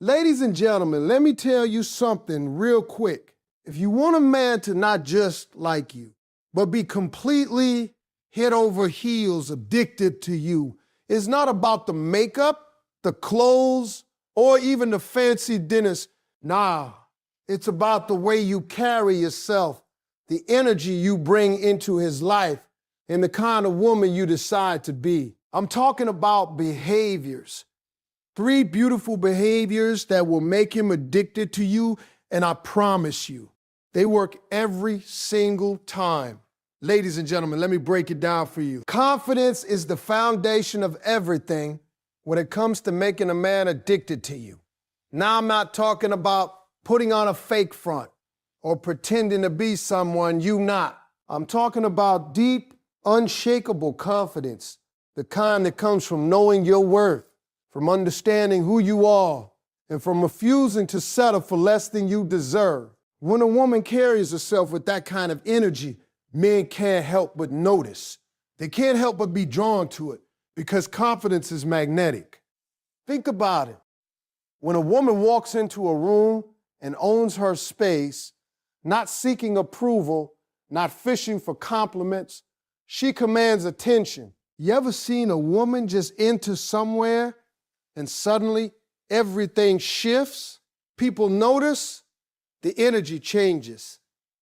Ladies and gentlemen, let me tell you something real quick. If you want a man to not just like you, but be completely head over heels addicted to you, it's not about the makeup, the clothes, or even the fancy dinners. Nah, it's about the way you carry yourself, the energy you bring into his life, and the kind of woman you decide to be. I'm talking about behaviors. 3 beautiful behaviors that will make him addicted to you, and I promise you, they work every single time. Ladies and gentlemen, let me break it down for you. Confidence is the foundation of everything when it comes to making a man addicted to you. Now, I'm not talking about putting on a fake front or pretending to be someone you're not. I'm talking about deep, unshakable confidence, the kind that comes from knowing your worth, from understanding who you are, and from refusing to settle for less than you deserve. When a woman carries herself with that kind of energy, men can't help but notice. They can't help but be drawn to it because confidence is magnetic. Think about it. When a woman walks into a room and owns her space, not seeking approval, not fishing for compliments, she commands attention. You ever seen a woman just enter somewhere and suddenly everything shifts? People notice, the energy changes.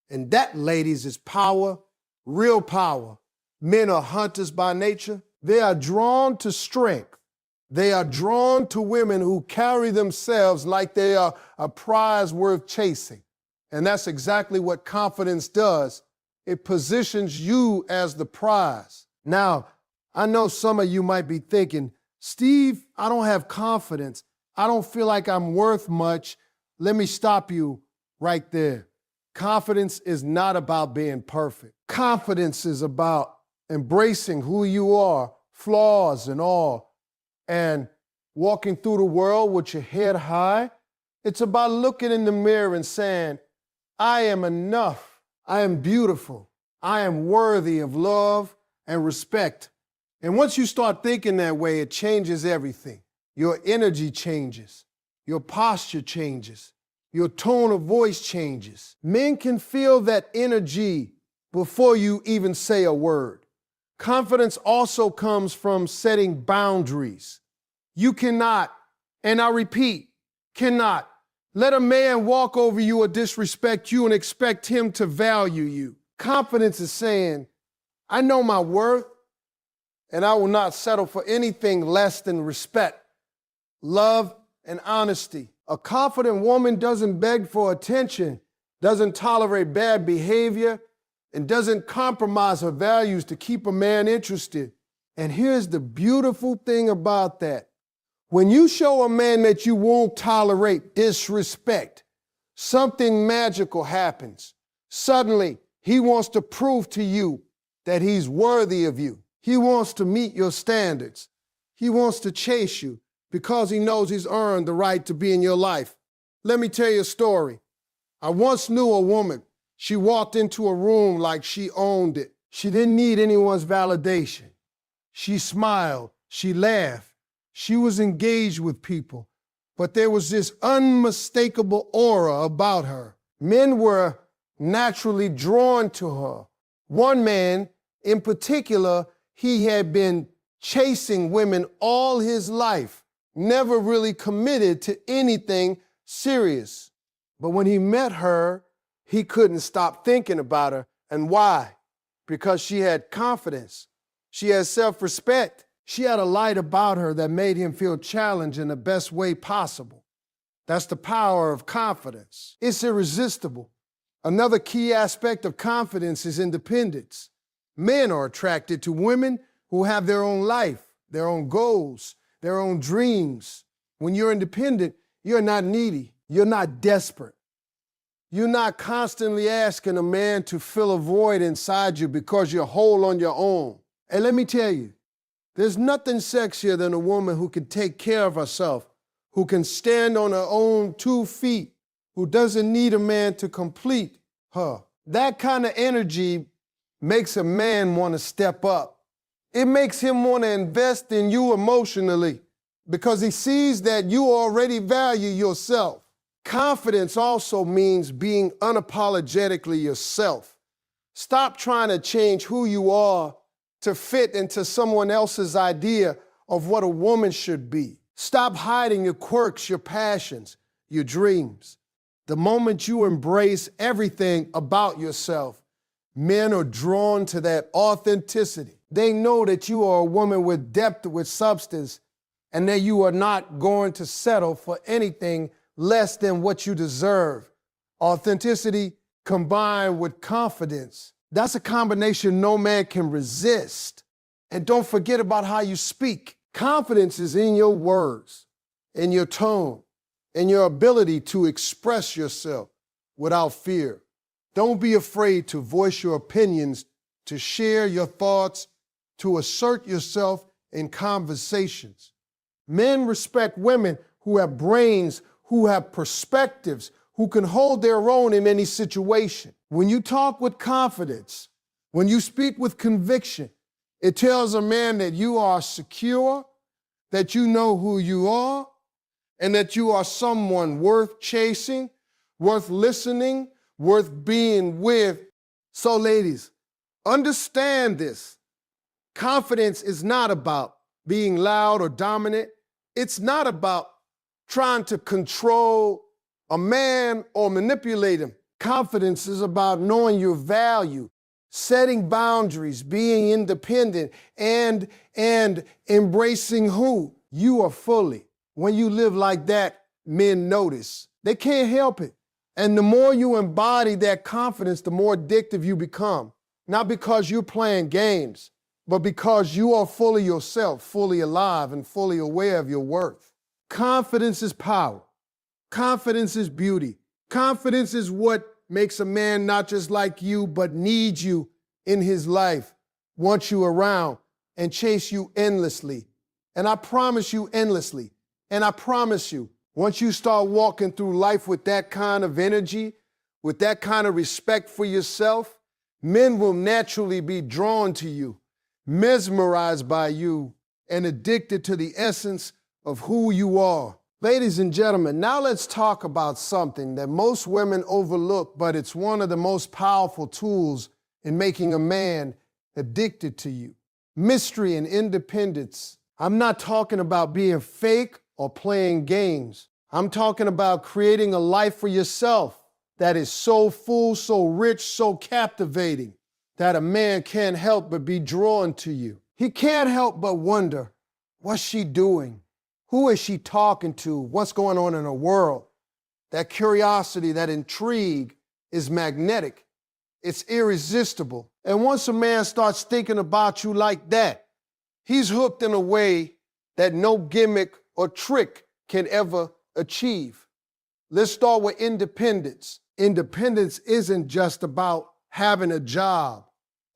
And that, ladies, is power, real power. Men are hunters by nature. They are drawn to strength. They are drawn to women who carry themselves like they are a prize worth chasing. And that's exactly what confidence does. It positions you as the prize. Now, I know some of you might be thinking, Steve, I don't have confidence. I don't feel like I'm worth much. Let me stop you right there. Confidence is not about being perfect. Confidence is about embracing who you are, flaws and all, and walking through the world with your head high. It's about looking in the mirror and saying, I am enough. I am beautiful. I am worthy of love and respect. And once you start thinking that way, it changes everything. Your energy changes. Your posture changes. Your tone of voice changes. Men can feel that energy before you even say a word. Confidence also comes from setting boundaries. You cannot, and I repeat, cannot let a man walk over you or disrespect you and expect him to value you. Confidence is saying, I know my worth, and I will not settle for anything less than respect, love, and honesty. A confident woman doesn't beg for attention, doesn't tolerate bad behavior, and doesn't compromise her values to keep a man interested. And here's the beautiful thing about that. When you show a man that you won't tolerate disrespect, something magical happens. Suddenly, he wants to prove to you that he's worthy of you. He wants to meet your standards. He wants to chase you because he knows he's earned the right to be in your life. Let me tell you a story. I once knew a woman. She walked into a room like she owned it. She didn't need anyone's validation. She smiled. She laughed. She was engaged with people. But there was this unmistakable aura about her. Men were naturally drawn to her. One man in particular, he had been chasing women all his life, never really committed to anything serious. But when he met her, he couldn't stop thinking about her. And why? Because she had confidence. She had self-respect. She had a light about her that made him feel challenged in the best way possible. That's the power of confidence. It's irresistible. Another key aspect of confidence is independence. Men are attracted to women who have their own life, their own goals, their own dreams. When you're independent, you're not needy. You're not desperate. You're not constantly asking a man to fill a void inside you because you're whole on your own. And let me tell you, there's nothing sexier than a woman who can take care of herself, who can stand on her own 2 feet, who doesn't need a man to complete her. That kind of energy makes a man want to step up. It makes him want to invest in you emotionally. because he sees that you already value yourself. Confidence also means being unapologetically yourself. Stop trying to change who you are to fit into someone else's idea of what a woman should be. Stop hiding your quirks, your passions, your dreams. The moment you embrace everything about yourself, men are drawn to that authenticity. They know that you are a woman with depth, with substance, and that you are not going to settle for anything less than what you deserve. Authenticity combined with confidence, that's a combination no man can resist. And don't forget about how you speak. Confidence is in your words, in your tone, in your ability to express yourself without fear. Don't be afraid to voice your opinions, to share your thoughts, to assert yourself in conversations. Men respect women who have brains, who have perspectives, who can hold their own in any situation. When you talk with confidence, when you speak with conviction, it tells a man that you are secure, that you know who you are, and that you are someone worth chasing, worth listening, worth being with. So ladies, understand this. Confidence is not about being loud or dominant. It's not about trying to control a man or manipulate him. Confidence is about knowing your value, setting boundaries, being independent, and embracing who you are fully. When you live like that, men notice. They can't help it. And the more you embody that confidence, the more addictive you become. Not because you're playing games, but because you are fully yourself, fully alive, and fully aware of your worth. Confidence is power. Confidence is beauty. Confidence is what makes a man not just like you, but need you in his life, want you around, and chase you endlessly. And I promise you endlessly. And I promise you, once you start walking through life with that kind of energy, with that kind of respect for yourself, men will naturally be drawn to you, mesmerized by you, and addicted to the essence of who you are. Ladies and gentlemen, now let's talk about something that most women overlook, but it's one of the most powerful tools in making a man addicted to you. Mystery and independence. I'm not talking about being fake or playing games. I'm talking about creating a life for yourself that is so full, so rich, so captivating that a man can't help but be drawn to you. He can't help but wonder, what's she doing? Who is she talking to? What's going on in her world? That curiosity, that intrigue is magnetic. It's irresistible. And once a man starts thinking about you like that, he's hooked in a way that no gimmick or trick can ever achieve. Let's start with independence. Independence isn't just about having a job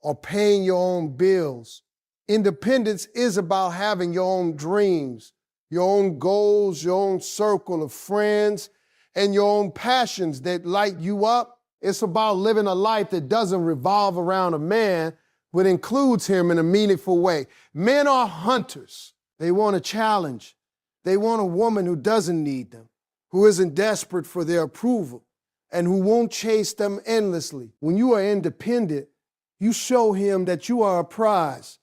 or paying your own bills. Independence is about having your own dreams, your own goals, your own circle of friends, and your own passions that light you up. It's about living a life that doesn't revolve around a man, but includes him in a meaningful way. Men are hunters. They want a challenge. They want a woman who doesn't need them, who isn't desperate for their approval, and who won't chase them endlessly. When you are independent, you show him that you are a prize.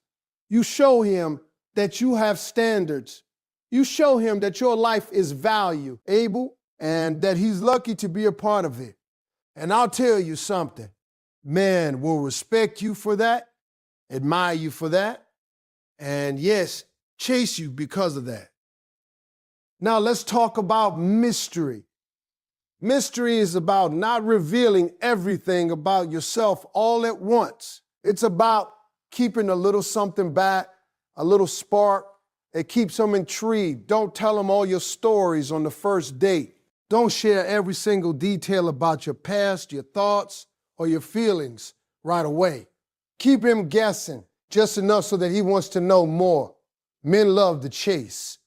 You show him that you have standards. You show him that your life is valuable and that he's lucky to be a part of it. And I'll tell you something, men will respect you for that, admire you for that, and yes, chase you because of that. Now let's talk about mystery. Mystery is about not revealing everything about yourself all at once. It's about keeping a little something back, a little spark. It keeps them intrigued. Don't tell them all your stories on the first date. Don't share every single detail about your past, your thoughts, or your feelings right away. Keep him guessing just enough so that he wants to know more. Men love the chase.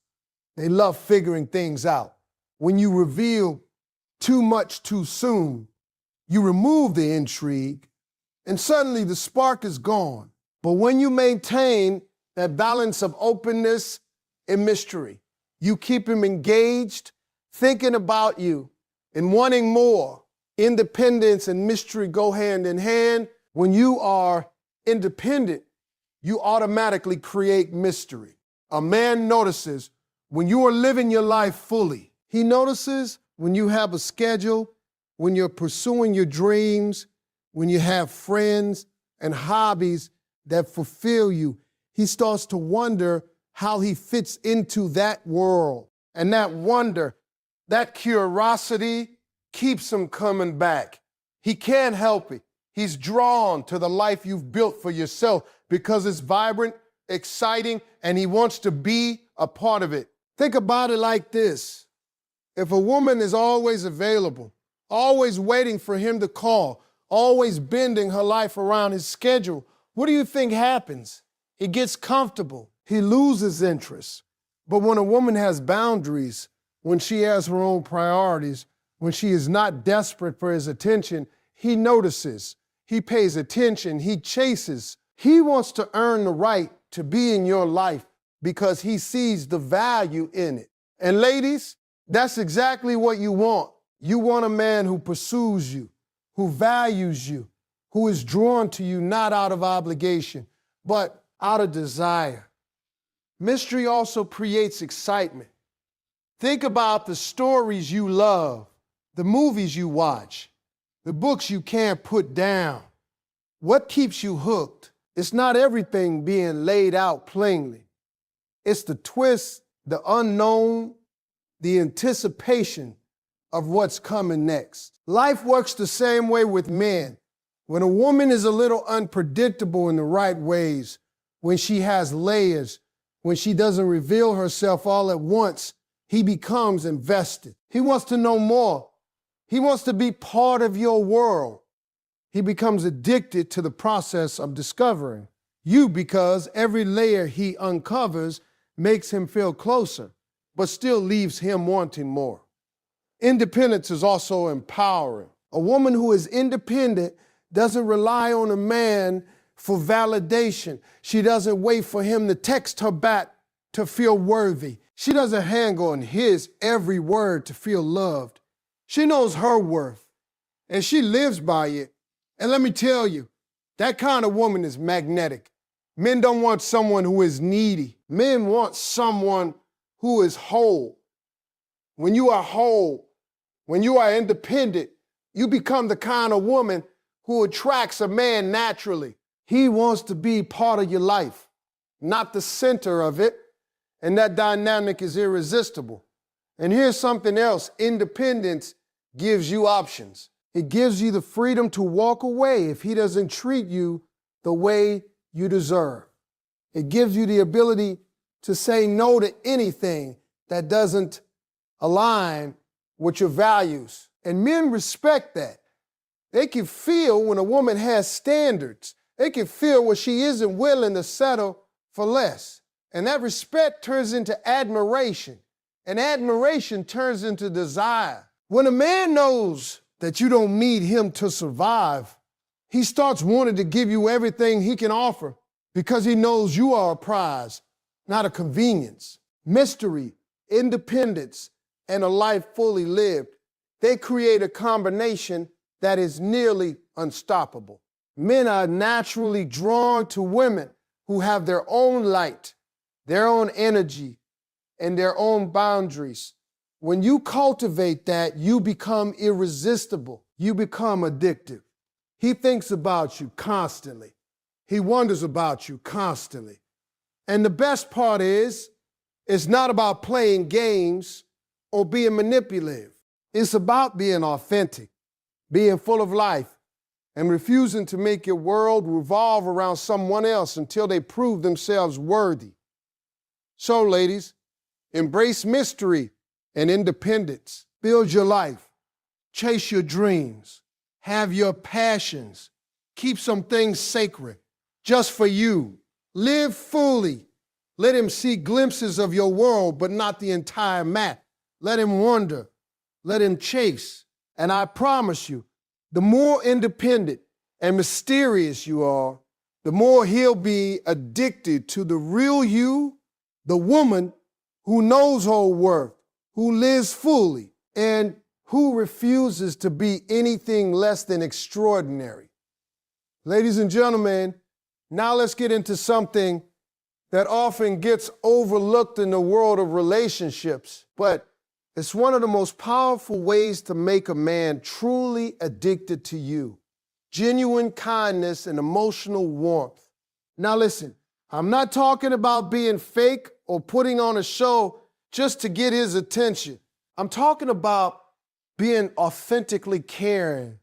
They love figuring things out. When you reveal too much too soon, you remove the intrigue, and suddenly the spark is gone. But when you maintain that balance of openness and mystery, You keep him engaged, thinking about you and wanting more. Independence and mystery go hand in hand. When you are independent, you automatically create mystery. A man notices when you are living your life fully. He notices when you have a schedule, when you're pursuing your dreams, when you have friends and hobbies that fulfill you. He starts to wonder how he fits into that world. And that wonder, that curiosity keeps him coming back. He can't help it. He's drawn to the life you've built for yourself because it's vibrant, exciting, and he wants to be a part of it. Think about it like this. If a woman is always available, always waiting for him to call, always bending her life around his schedule, what do you think happens? He gets comfortable. He loses interest. But when a woman has boundaries, when she has her own priorities, when she is not desperate for his attention, he notices, he pays attention, he chases. He wants to earn the right to be in your life because he sees the value in it. And ladies, that's exactly what you want. You want a man who pursues you, who values you, who is drawn to you not out of obligation, but out of desire. Mystery also creates excitement. Think about the stories you love, the movies you watch, the books you can't put down. What keeps you hooked? It's not everything being laid out plainly. It's the twist, the unknown, the anticipation of what's coming next. Life works the same way with men. When a woman is a little unpredictable in the right ways, when she has layers, when she doesn't reveal herself all at once, he becomes invested. He wants to know more. He wants to be part of your world. He becomes addicted to the process of discovering you because every layer he uncovers makes him feel closer, but still leaves him wanting more. Independence is also empowering. A woman who is independent doesn't rely on a man for validation. She doesn't wait for him to text her back to feel worthy. She doesn't hang on his every word to feel loved. She knows her worth, and she lives by it. And let me tell you, that kind of woman is magnetic. Men don't want someone who is needy. Men want someone who is whole. When you are whole, when you are independent, you become the kind of woman who attracts a man naturally. He wants to be part of your life, not the center of it, and that dynamic is irresistible. And here's something else. Independence gives you options. It gives you the freedom to walk away if he doesn't treat you the way you deserve. It gives you the ability to say no to anything that doesn't align with your values. And men respect that. They can feel when a woman has standards. They can feel when she isn't willing to settle for less. And that respect turns into admiration. And admiration turns into desire. When a man knows that you don't need him to survive, he starts wanting to give you everything he can offer because he knows you are a prize, not a convenience. Mystery, independence, and a life fully lived, they create a combination that is nearly unstoppable. Men are naturally drawn to women who have their own light, their own energy, and their own boundaries. When you cultivate that, you become irresistible. You become addictive. He thinks about you constantly. He wonders about you constantly. And the best part is, it's not about playing games or being manipulative. It's about being authentic, being full of life, and refusing to make your world revolve around someone else until they prove themselves worthy. So, ladies, embrace mystery and independence. Build your life. Chase your dreams. Have your passions. Keep some things sacred just for you. Live fully. Let him see glimpses of your world, but not the entire map. Let him wonder. Let him chase. And I promise you, the more independent and mysterious you are, the more he'll be addicted to the real you, the woman who knows her worth, who lives fully, and who refuses to be anything less than extraordinary. Ladies and gentlemen, now let's get into something that often gets overlooked in the world of relationships, but it's one of the most powerful ways to make a man truly addicted to you. Genuine kindness and emotional warmth. Now listen, I'm not talking about being fake or putting on a show just to get his attention. I'm talking about being authentically caring,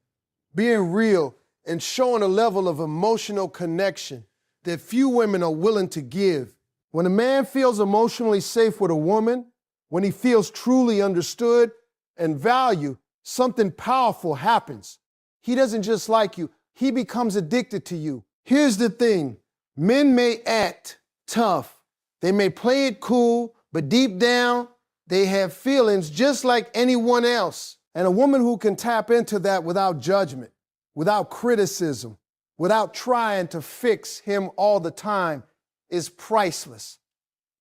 being real, and showing a level of emotional connection that few women are willing to give. When a man feels emotionally safe with a woman, when he feels truly understood and valued, something powerful happens. He doesn't just like you, he becomes addicted to you. Here's the thing, men may act tough, they may play it cool, but deep down, they have feelings just like anyone else. And a woman who can tap into that without judgment, without criticism, without trying to fix him all the time is priceless.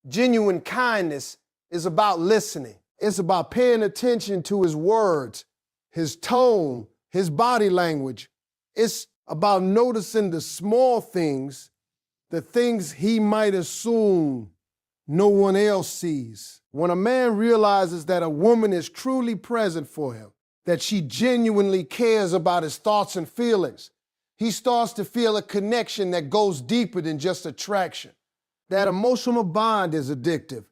Genuine kindness is about listening. It's about paying attention to his words, his tone, his body language. It's about noticing the small things, the things he might assume no one else sees. When a man realizes that a woman is truly present for him, that she genuinely cares about his thoughts and feelings, he starts to feel a connection that goes deeper than just attraction. That emotional bond is addictive.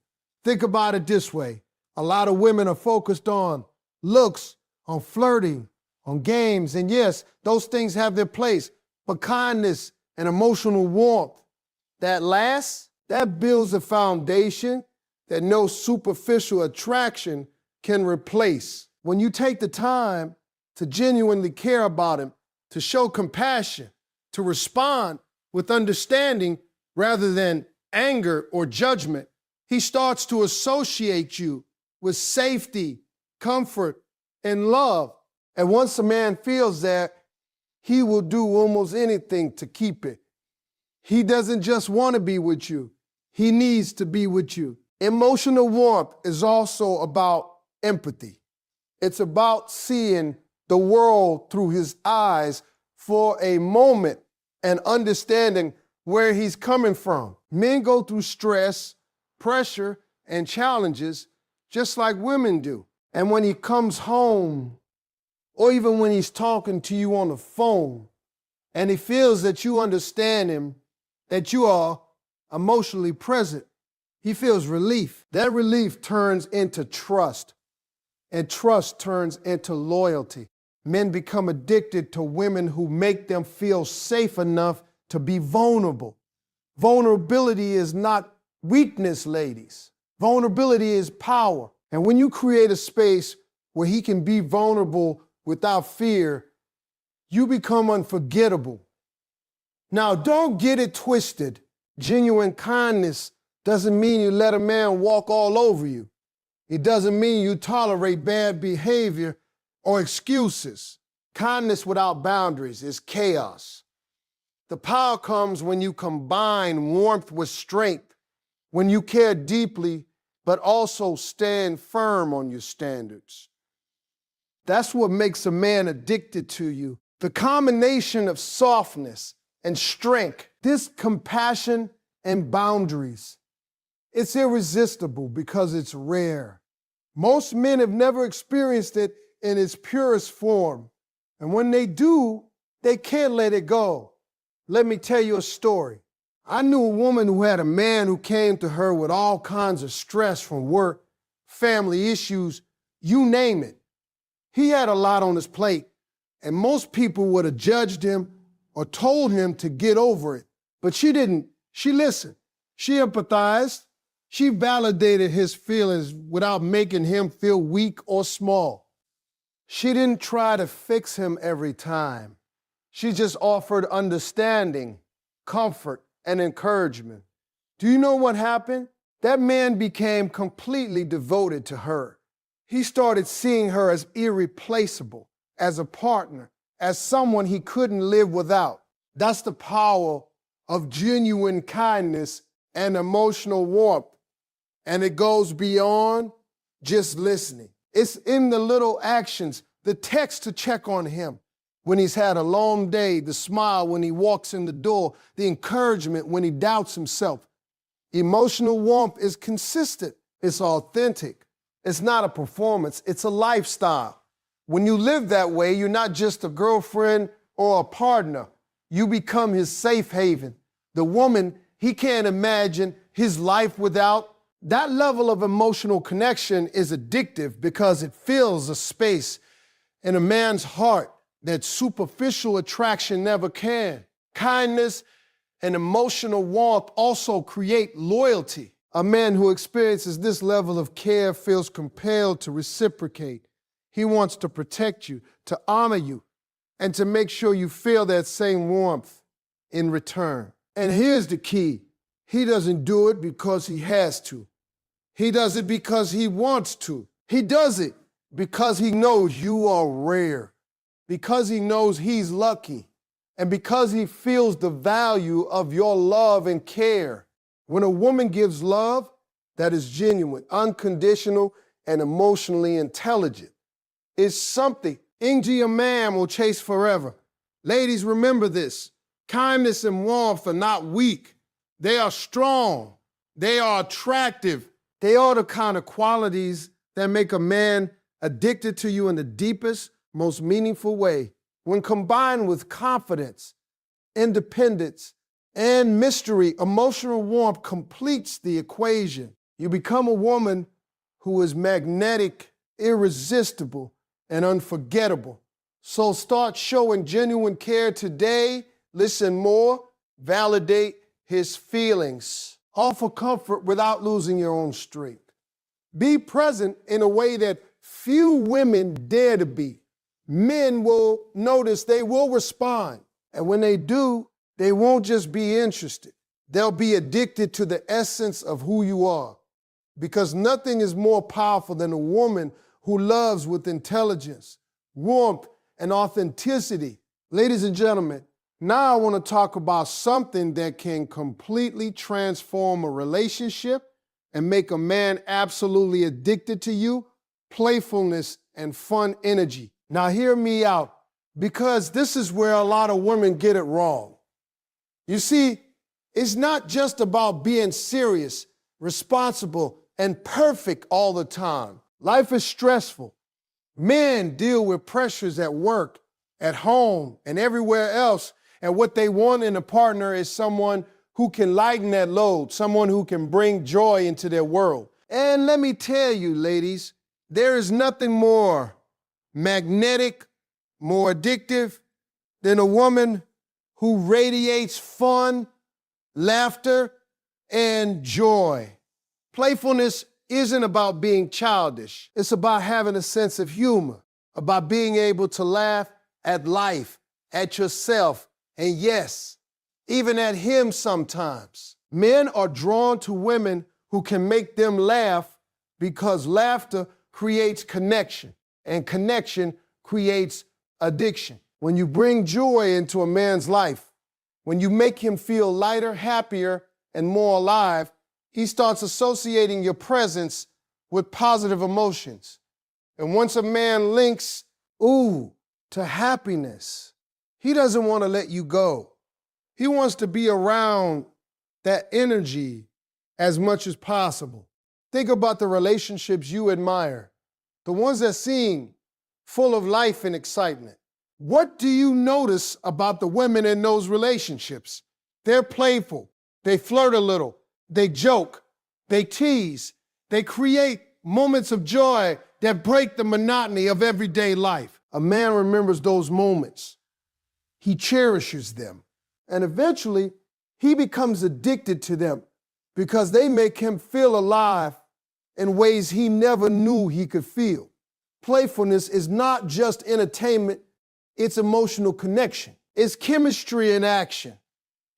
Think about it this way. A lot of women are focused on looks, on flirting, on games, and yes, those things have their place, but kindness and emotional warmth, that lasts, that builds a foundation that no superficial attraction can replace. When you take the time to genuinely care about him, to show compassion, to respond with understanding rather than anger or judgment, he starts to associate you with safety, comfort, and love. And once a man feels that, he will do almost anything to keep it. He doesn't just want to be with you. He needs to be with you. Emotional warmth is also about empathy. It's about seeing the world through his eyes for a moment and understanding where he's coming from. Men go through stress, pressure, and challenges just like women do. And when he comes home, or even when he's talking to you on the phone, and he feels that you understand him, that you are emotionally present, he feels relief. That relief turns into trust, and trust turns into loyalty. Men become addicted to women who make them feel safe enough to be vulnerable. Vulnerability is not weakness, ladies. Vulnerability is power. And when you create a space where he can be vulnerable without fear, you become unforgettable. Now, don't get it twisted. Genuine kindness doesn't mean you let a man walk all over you. It doesn't mean you tolerate bad behavior or excuses. Kindness without boundaries is chaos. The power comes when you combine warmth with strength, when you care deeply, but also stand firm on your standards. That's what makes a man addicted to you. The combination of softness and strength, this compassion and boundaries. It's irresistible because it's rare. Most men have never experienced it in its purest form. And when they do, they can't let it go. Let me tell you a story. I knew a woman who had a man who came to her with all kinds of stress from work, family issues, you name it. He had a lot on his plate, and most people would have judged him or told him to get over it. But she didn't. She listened. She empathized. She validated his feelings without making him feel weak or small. She didn't try to fix him every time. She just offered understanding, comfort, and encouragement. Do you know what happened? That man became completely devoted to her. He started seeing her as irreplaceable, as a partner, as someone he couldn't live without. That's the power of genuine kindness and emotional warmth. And it goes beyond just listening. It's in the little actions, the text to check on him when he's had a long day, the smile when he walks in the door, the encouragement when he doubts himself. Emotional warmth is consistent. It's authentic. It's not a performance. It's a lifestyle. When you live that way, you're not just a girlfriend or a partner. You become his safe haven. The woman he can't imagine his life without. That level of emotional connection is addictive because it fills a space in a man's heart that superficial attraction never can. Kindness and emotional warmth also create loyalty. A man who experiences this level of care feels compelled to reciprocate. He wants to protect you, to honor you, and to make sure you feel that same warmth in return. And here's the key. He doesn't do it because he has to. He does it because he wants to. He does it because he knows you are rare, because he knows he's lucky, and because he feels the value of your love and care. When a woman gives love that is genuine, unconditional, and emotionally intelligent, it's something Ingy a man will chase forever. Ladies, remember this. Kindness and warmth are not weak. They are strong. They are attractive. They are the kind of qualities that make a man addicted to you in the deepest, most meaningful way. When combined with confidence, independence, and mystery, emotional warmth completes the equation. You become a woman who is magnetic, irresistible, and unforgettable. So start showing genuine care today. Listen more. Validate his feelings. Offer comfort without losing your own strength. Be present in a way that few women dare to be. Men will notice, they will respond. And when they do, they won't just be interested. They'll be addicted to the essence of who you are. Because nothing is more powerful than a woman who loves with intelligence, warmth, and authenticity. Ladies and gentlemen, now I want to talk about something that can completely transform a relationship and make a man absolutely addicted to you: playfulness and fun energy. Now hear me out, because this is where a lot of women get it wrong. You see, it's not just about being serious, responsible, and perfect all the time. Life is stressful. Men deal with pressures at work, at home, and everywhere else, and what they want in a partner is someone who can lighten that load, someone who can bring joy into their world. And let me tell you, ladies, there is nothing more magnetic, more addictive than a woman who radiates fun, laughter, and joy. Playfulness isn't about being childish. It's about having a sense of humor, about being able to laugh at life, at yourself, and yes, even at him sometimes. Men are drawn to women who can make them laugh because laughter creates connection, and connection creates addiction. When you bring joy into a man's life, when you make him feel lighter, happier, and more alive, he starts associating your presence with positive emotions. And once a man links, to happiness, he doesn't want to let you go. He wants to be around that energy as much as possible. Think about the relationships you admire, the ones that seem full of life and excitement. What do you notice about the women in those relationships? They're playful, they flirt a little, they joke, they tease, they create moments of joy that break the monotony of everyday life. A man remembers those moments. He cherishes them. And eventually, he becomes addicted to them because they make him feel alive in ways he never knew he could feel. Playfulness is not just entertainment, it's emotional connection. It's chemistry in action.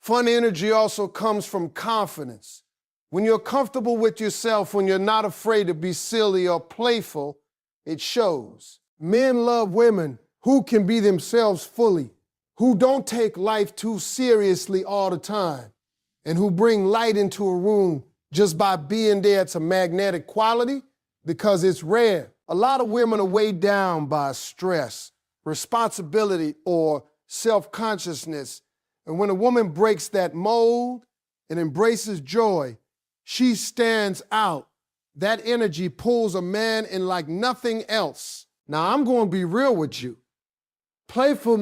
Fun energy also comes from confidence. When you're comfortable with yourself, when you're not afraid to be silly or playful, it shows. Men love women who can be themselves fully, who don't take life too seriously all the time, and who bring light into a room just by being there. It's a magnetic quality because it's rare. A lot of women are weighed down by stress, responsibility, or self-consciousness. And when a woman breaks that mold and embraces joy, she stands out. That energy pulls a man in like nothing else. Now, I'm going to be real with you. Playful